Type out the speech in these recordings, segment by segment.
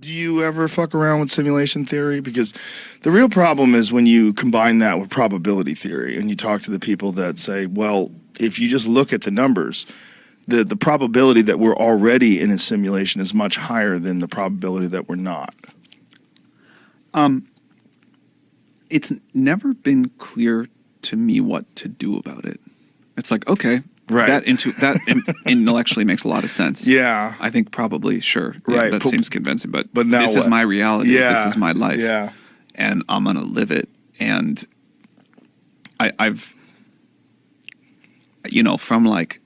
Do you ever fuck around with simulation theory? Because the real problem is when you combine that with probability theory and you talk to the people that say, well, if you just look at the numbers, the probability that we're already in a simulation is much higher than the probability that we're not. It's never been clear to me what to do about it. It's like, okay, right. that intellectually makes a lot of sense. Yeah. I think probably, sure. Right. Yeah, that seems convincing, but now this is my reality. Yeah. This is my life. Yeah. And I'm going to live it. And I've, from like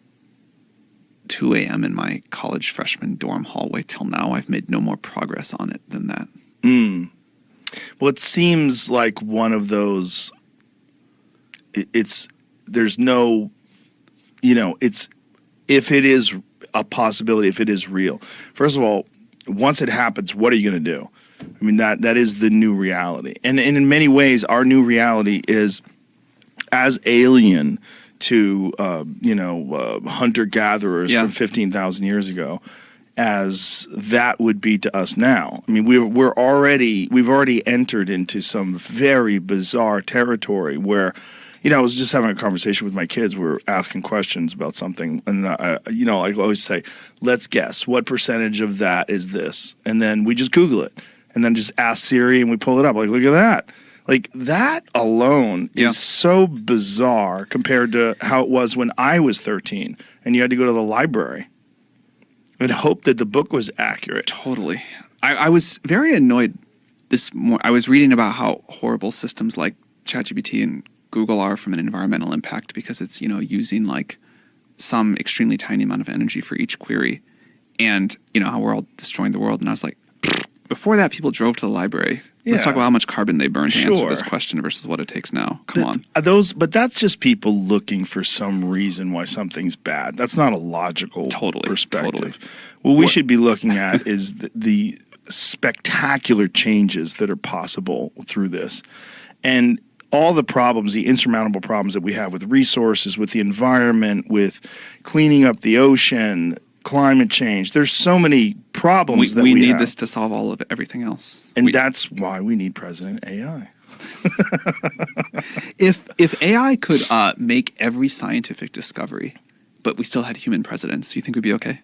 2 a.m. in my college freshman dorm hallway till now, I've made no more progress on it than that. Well, it seems like one of those, there's no, it's, if it is a possibility, if it is real, first of all, once it happens, what are you going to do? I mean, that is the new reality. And in many ways, our new reality is as alien to, hunter-gatherers from 15,000 years ago as that would be to us now. I mean, we've already entered into some very bizarre territory where, I was just having a conversation with my kids. We were asking questions about something, and I always say, let's guess what percentage of that is this, and then we just Google it, and then just ask Siri, and we pull it up. Like, look at that. Like, that alone is so bizarre compared to how it was when I was 13, and you had to go to the library and hope that the book was accurate. Totally. I was very annoyed I was reading about how horrible systems like ChatGPT and Google are from an environmental impact because it's, using like some extremely tiny amount of energy for each query, and, how we're all destroying the world. And I was like, before that, people drove to the library. Let's talk about how much carbon they burned to answer this question versus what it takes now. Come on. But that's just people looking for some reason why something's bad. That's not a logical perspective. Totally. What we should be looking at is the spectacular changes that are possible through this. And all the problems, the insurmountable problems that we have with resources, with the environment, with cleaning up the ocean, climate change. There's so many problems that we need have. This to solve all of everything else. And that's why we need President AI. If AI could make every scientific discovery, but we still had human presidents, do you think we'd be okay?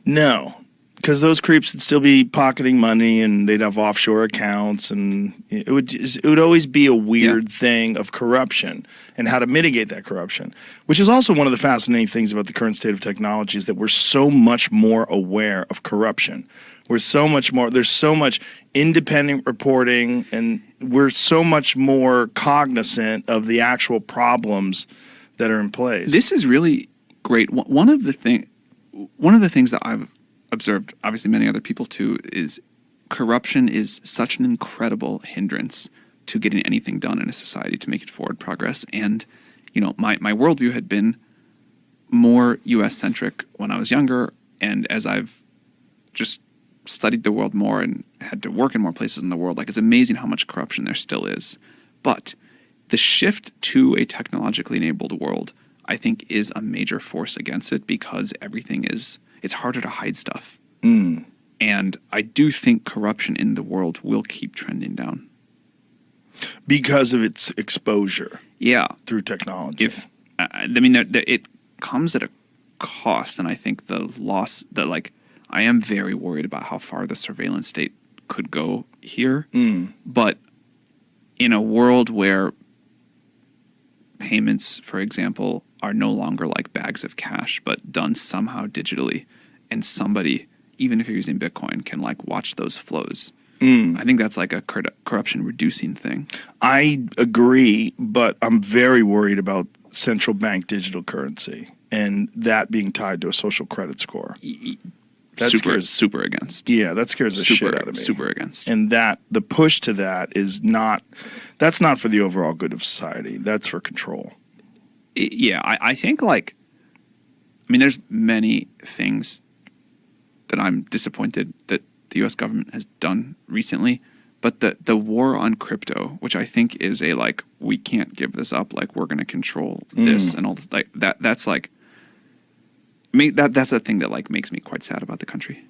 No, because those creeps would still be pocketing money, and they'd have offshore accounts, and it would always be a weird thing of corruption and how to mitigate that corruption, which is also one of the fascinating things about the current state of technology is that we're so much more aware of corruption. We're so much more, there's so much independent reporting, and we're so much more cognizant of the actual problems that are in place. This is really great. One of the things that I've observed, obviously many other people too, is corruption is such an incredible hindrance to getting anything done in a society to make it forward progress. And, my worldview had been more US-centric when I was younger, and as I've just studied the world more and had to work in more places in the world, like, it's amazing how much corruption there still is. But the shift to a technologically enabled world, I think, is a major force against it because it's harder to hide stuff. And I do think corruption in the world will keep trending down. Because of its exposure. Yeah. Through technology. It comes at a cost, and I think the loss that, like, I am very worried about how far the surveillance state could go here. But in a world where payments, for example, are no longer like bags of cash, but done somehow digitally, and somebody, even if you're using Bitcoin, can like watch those flows. I think that's like a corruption reducing thing. I agree, but I'm very worried about central bank digital currency and that being tied to a social credit score. That super against. Yeah, that scares the shit out of me. Super against. And the push to that is that's not for the overall good of society. That's for control. I think there's many things that I'm disappointed that the U.S. government has done recently, but the war on crypto, which I think is we can't give this up, we're going to control this and all this, that's the thing that makes me quite sad about the country.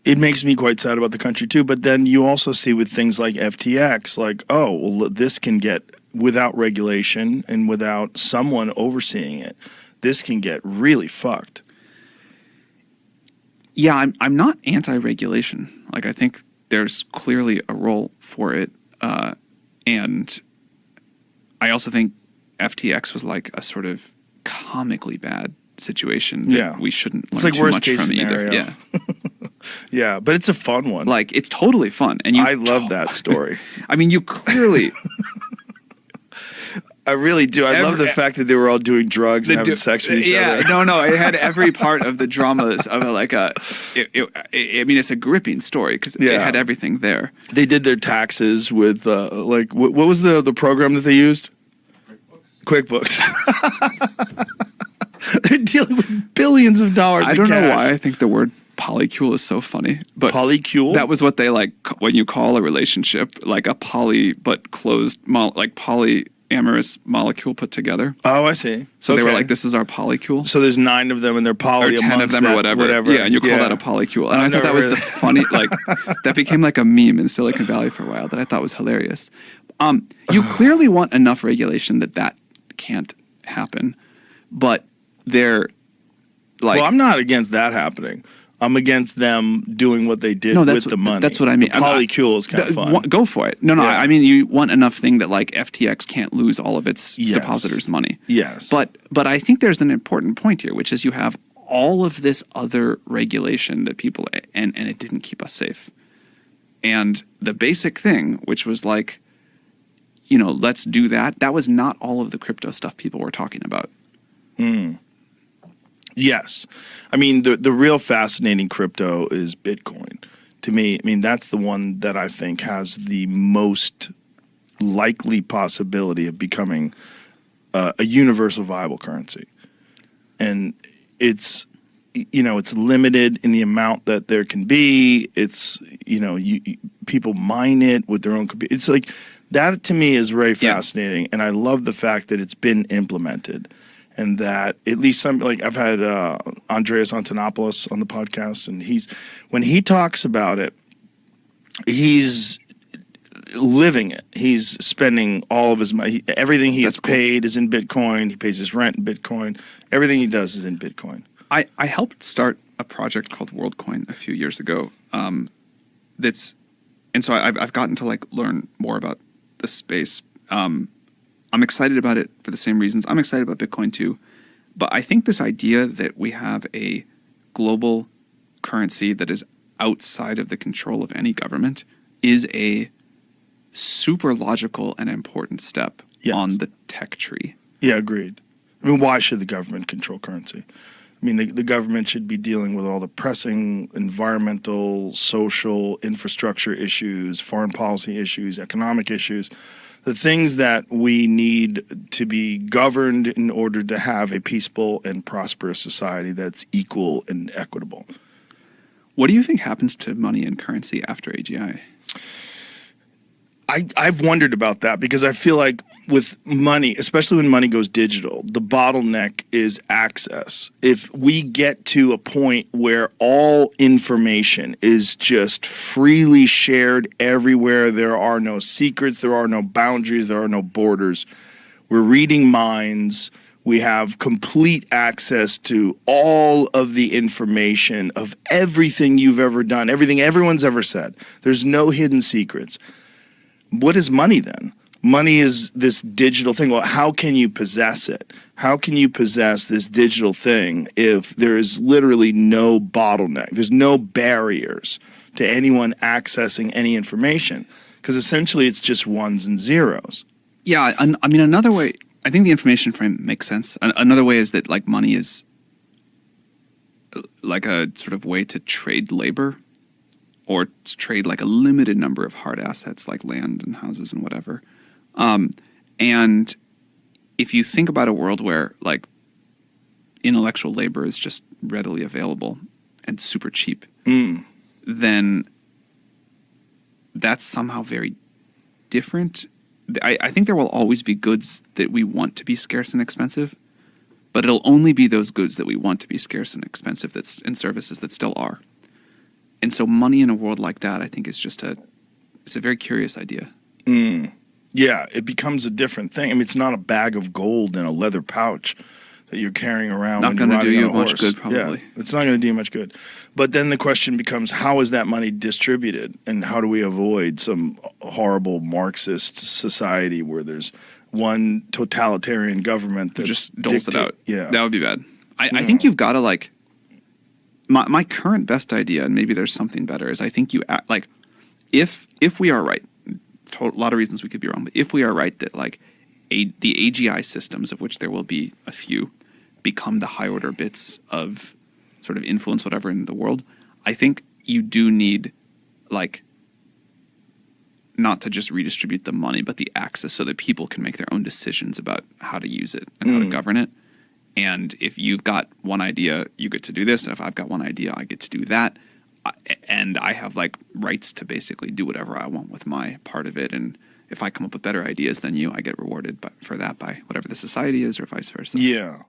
It makes me quite sad about the country too. But then you also see with things like FTX, like, oh, well, this can get, without regulation and without someone overseeing it, this can get really fucked. Yeah, I'm not anti-regulation. Like, I think there's clearly a role for it, and I also think FTX was like a sort of comically bad situation that we shouldn't learn like too worst much case from scenario. either. Yeah, yeah, but it's a fun one. like it's totally fun, and I love that story. I mean, you clearly. I really do. I love the fact that they were all doing drugs and having sex with each other. Yeah, no, it had every part of the dramas of I mean, it's a gripping story because it had everything there. They did their taxes with what was the program that they used? QuickBooks. They're dealing with billions of dollars. I don't know why I think the word polycule is so funny, but polycule. That was what they like when you call a relationship like a poly but closed like polyamorous molecule put together. Oh, I see. So they were like, "This is our polycule." So there's 9 of them, and they're poly, or 10 of them, or whatever. Yeah, and you call that a polycule. And I thought that was the funny, like that became like a meme in Silicon Valley for a while that I thought was hilarious. You clearly want enough regulation that can't happen, but they're like. Well, I'm not against that happening. I'm against them doing what they did with the money. That's what I mean. The polycule is kind of fun. Go for it. No, Yeah. I mean, you want enough thing that like FTX can't lose all of its depositors' money. Yes. But I think there's an important point here, which is you have all of this other regulation that people, and it didn't keep us safe. And the basic thing, which was like, let's do that. That was not all of the crypto stuff people were talking about. Yes. I mean, the real fascinating crypto is Bitcoin. To me, I mean, that's the one that I think has the most likely possibility of becoming a universal viable currency. And it's, it's limited in the amount that there can be. It's, people mine it with their own computer. It's like, that to me is very fascinating. Yeah. And I love the fact that it's been implemented. And that at least I've had Andreas Antonopoulos on the podcast, and when he talks about it, he's living it. He's spending all of his money. Everything he gets paid is in Bitcoin. He pays his rent in Bitcoin. Everything he does is in Bitcoin. I helped start a project called WorldCoin a few years ago. And so I've gotten to like learn more about the space. I'm excited about it for the same reasons. I'm excited about Bitcoin too. But I think this idea that we have a global currency that is outside of the control of any government is a super logical and important step on the tech tree. Yeah, agreed. I mean, why should the government control currency? I mean, the government should be dealing with all the pressing environmental, social, infrastructure issues, foreign policy issues, economic issues. The things that we need to be governed in order to have a peaceful and prosperous society that's equal and equitable. What do you think happens to money and currency after AGI? I've wondered about that because I feel like with money, especially when money goes digital, the bottleneck is access. If we get to a point where all information is just freely shared everywhere, there are no secrets, there are no boundaries, there are no borders. We're reading minds. We have complete access to all of the information of everything you've ever done, everything everyone's ever said. There's no hidden secrets. What is money then? Money is this digital thing. Well, how can you possess it? How can you possess this digital thing if there is literally no bottleneck? There's no barriers to anyone accessing any information because essentially it's just ones and zeros. Yeah, I mean, another way, I think the information frame makes sense. Another way is that like money is like a sort of way to trade labor, or to trade like a limited number of hard assets like land and houses and whatever. And if you think about a world where like intellectual labor is just readily available and super cheap, then that's somehow very different. I think there will always be goods that we want to be scarce and expensive, but it'll only be those goods that we want to be scarce and expensive and services that still are. And so money in a world like that, I think, is just it's a very curious idea. Yeah, it becomes a different thing. I mean, it's not a bag of gold in a leather pouch that you're carrying around. Not when going you're to do riding you on a much horse. good, probably. Yeah, it's not going to do you much good. But then the question becomes, how is that money distributed, and how do we avoid some horrible Marxist society where there's one totalitarian government that just doles it out? Yeah, That would be bad. I think you've got to like. My current best idea, and maybe there's something better, is I think like, if we are right, a lot of reasons we could be wrong, but if we are right that like the AGI systems, of which there will be a few, become the high order bits of sort of influence whatever in the world, I think you do need like not to just redistribute the money, but the access so that people can make their own decisions about how to use it and how to govern it. And if you've got one idea, you get to do this. And if I've got one idea, I get to do that. And I have like rights to basically do whatever I want with my part of it. And if I come up with better ideas than you, I get rewarded for that by whatever the society is, or vice versa. Yeah.